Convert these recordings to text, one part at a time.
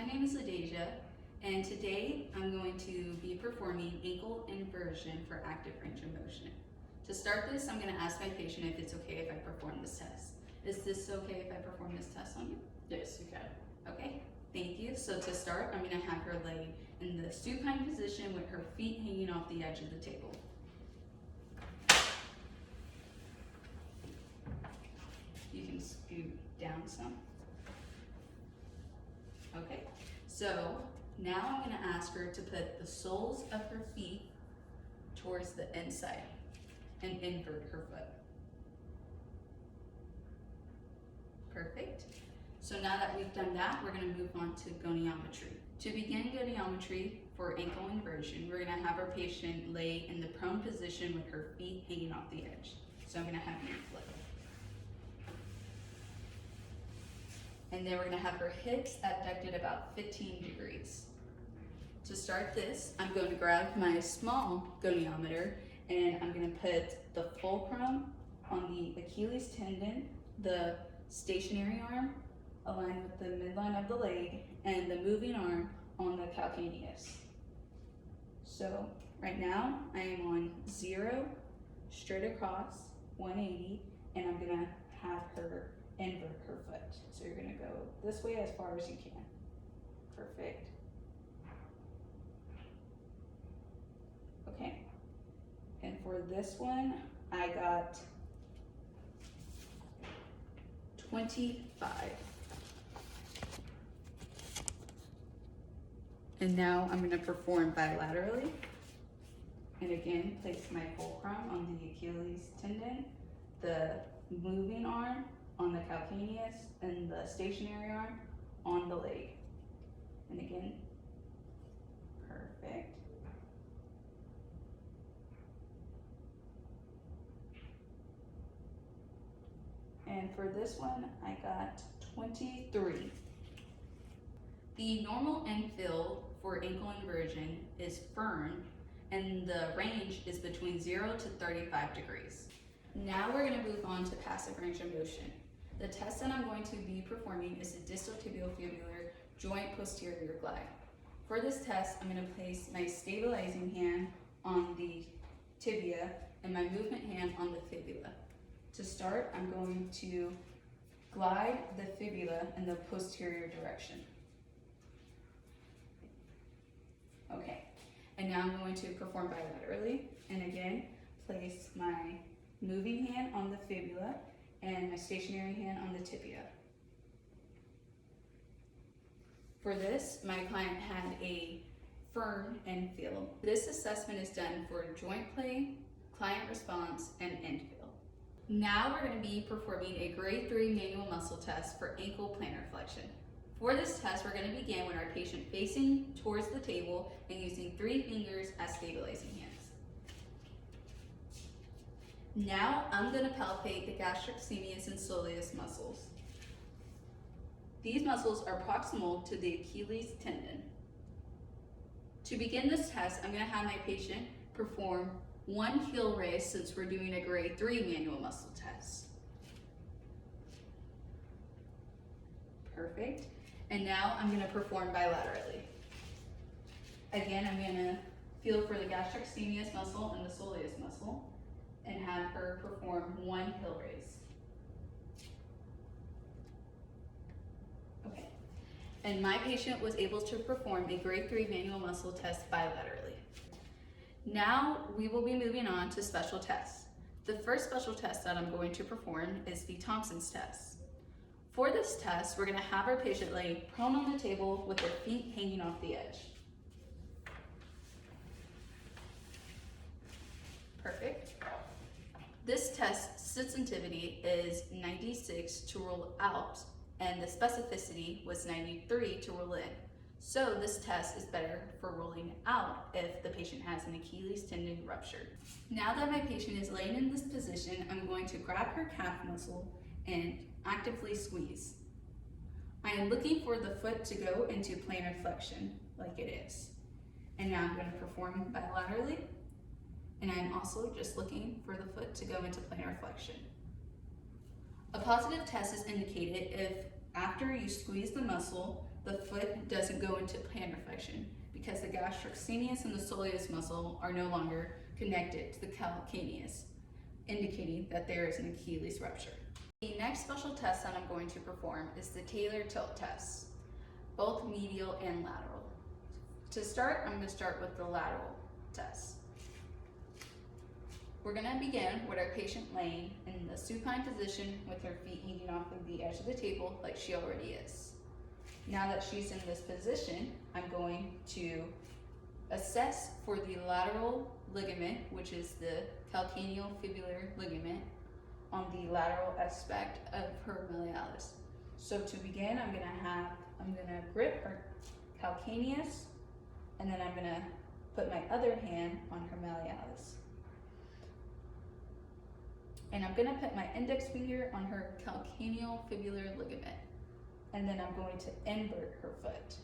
name is Ladeja, and today I'm going to be performing ankle inversion for active range of motion. To start this, I'm going to ask my patient if it's okay if I perform this test. Is this okay if I perform this test on you? Yes, you can. Okay, thank you. So to start, I'm going to have her lay in the supine position with her feet hanging off the edge of the table. You can scoot down some. Okay, so now I'm going to ask her to put the soles of her feet towards the inside and invert her foot. Perfect. So now that we've done that, we're going to move on to goniometry. To begin goniometry for ankle inversion, we're going to have our patient lay in the prone position with her feet hanging off the edge. So I'm going to have you flip. And then we're going to have her hips abducted about 15 degrees. To start this, I'm going to grab my small goniometer and I'm going to put the fulcrum on the Achilles tendon, the stationary arm aligned with the midline of the leg, and the moving arm on the calcaneus. So right now I am on 0, straight across, 180, and I'm going to have her invert her foot. So you're going to go this way as far as you can. Perfect. Okay. And for this one, I got 25. And now I'm going to perform bilaterally. And again, place my fulcrum on the Achilles tendon, the moving arm on the calcaneus, and the stationary arm on the leg. And again, perfect. And for this one, I got 23. The normal infill for ankle inversion is firm, and the range is between 0 to 35 degrees. Now we're going to move on to passive range of motion. The test that I'm going to be performing is a distal tibiofibular joint posterior glide. For this test, I'm going to place my stabilizing hand on the tibia and my movement hand on the fibula. To start, I'm going to glide the fibula in the posterior direction. Okay, and now I'm going to perform bilaterally, and again, place my moving hand on the fibula and my stationary hand on the tibia. For this, my client had a firm infill. This assessment is done for joint play, client response, and infill. Now we're going to be performing a grade 3 manual muscle test for ankle plantar flexion. For this test, we're going to begin with our patient facing towards the table and using 3 fingers as stabilizing hands. Now I'm going to palpate the gastrocnemius and soleus muscles. These muscles are proximal to the Achilles tendon. To begin this test, I'm going to have my patient perform 1 heel raise since we're doing a grade 3 manual muscle test. Perfect. And now I'm going to perform bilaterally. Again, I'm going to feel for the gastrocnemius muscle and the soleus muscle and have her perform 1 heel raise. Okay. And my patient was able to perform a grade 3 manual muscle test bilaterally. Now we will be moving on to special tests. The first special test that I'm going to perform is the Thompson's test. For this test, we're going to have our patient lay prone on the table with their feet hanging off the edge. Perfect. This test sensitivity is 96 to rule out, and the specificity was 93 to rule in. So this test is better for ruling out if the patient has an Achilles tendon rupture. Now that my patient is laying in this position, I'm going to grab her calf muscle and actively squeeze. I am looking for the foot to go into plantar flexion like it is. And now I'm going to perform bilaterally. And I'm also just looking for the foot to go into plantar flexion. A positive test is indicated if After you squeeze the muscle, the foot doesn't go into plantar flexion because the gastrocnemius and the soleus muscle are no longer connected to the calcaneus, indicating that there is an Achilles rupture. The next special test that I'm going to perform is the Taylor tilt test, both medial and lateral. To start, I'm going to start with the lateral test. We're going to begin with our patient laying in the supine position with her feet hanging off of the edge of the table like she already is. Now that she's in this position, I'm going to assess for the lateral ligament, which is the calcaneofibular ligament, on the lateral aspect of her malleolus. So to begin, I'm gonna grip her calcaneus, and then I'm gonna put my other hand on her malleolus. And I'm gonna put my index finger on her calcaneofibular ligament. And then I'm going to invert her foot.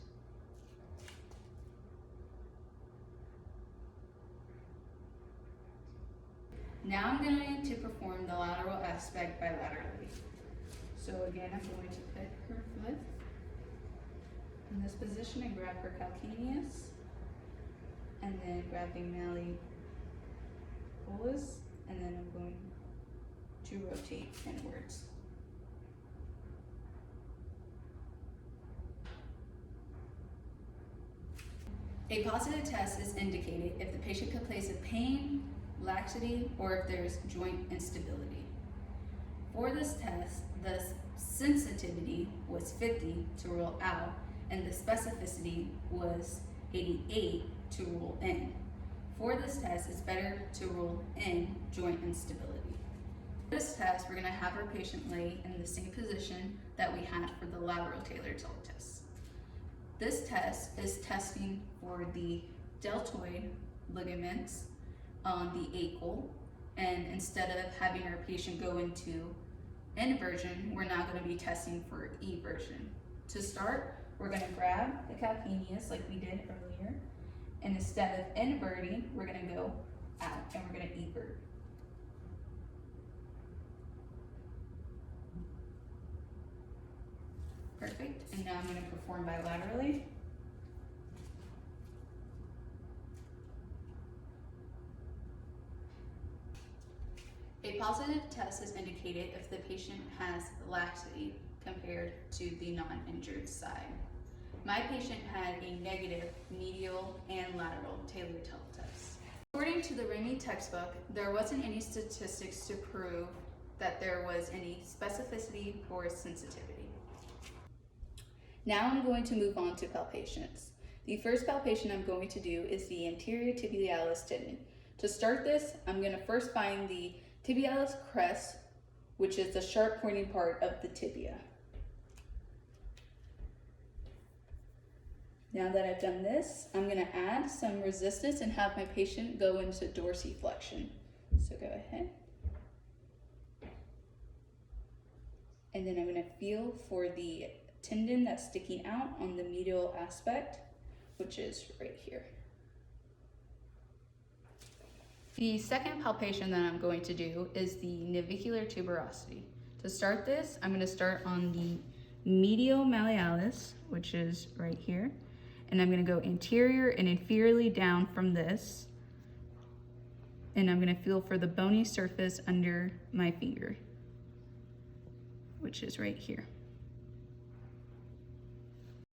Now I'm going to perform the lateral aspect bilaterally. So again, I'm going to put her foot in this position and grab her calcaneus, and then grabbing malleolus, and then I'm going to rotate inwards. A positive test is indicated if the patient complains of pain, laxity, or if there's joint instability. For this test, the sensitivity was 50 to rule out, and the specificity was 88 to rule in. For this test, it's better to rule in joint instability. For this test, we're going to have our patient lay in the same position that we had for the lateral Taylor tilt test. This test is testing for the deltoid ligaments on the ankle, and instead of having our patient go into inversion, we're now going to be testing for eversion. To start, we're going to grab the calcaneus like we did earlier, and instead of inverting, we're going to go out and we're going to evert. Perfect, and now I'm going to perform bilaterally. A positive test is indicated if the patient has laxity compared to the non-injured side. My patient had a negative medial and lateral Taylor tilt test. According to the REME textbook, there wasn't any statistics to prove that there was any specificity or sensitivity. Now I'm going to move on to palpations. The first palpation I'm going to do is the anterior tibialis tendon. To start this, I'm going to first find the tibialis crest, which is the sharp pointing part of the tibia. Now that I've done this, I'm going to add some resistance and have my patient go into dorsiflexion. So go ahead. And then I'm going to feel for the tendon that's sticking out on the medial aspect, which is right here. The second palpation that I'm going to do is the navicular tuberosity. To start this, I'm going to start on the medial malleolus, which is right here, and I'm going to go anterior and inferiorly down from this, and I'm going to feel for the bony surface under my finger, which is right here.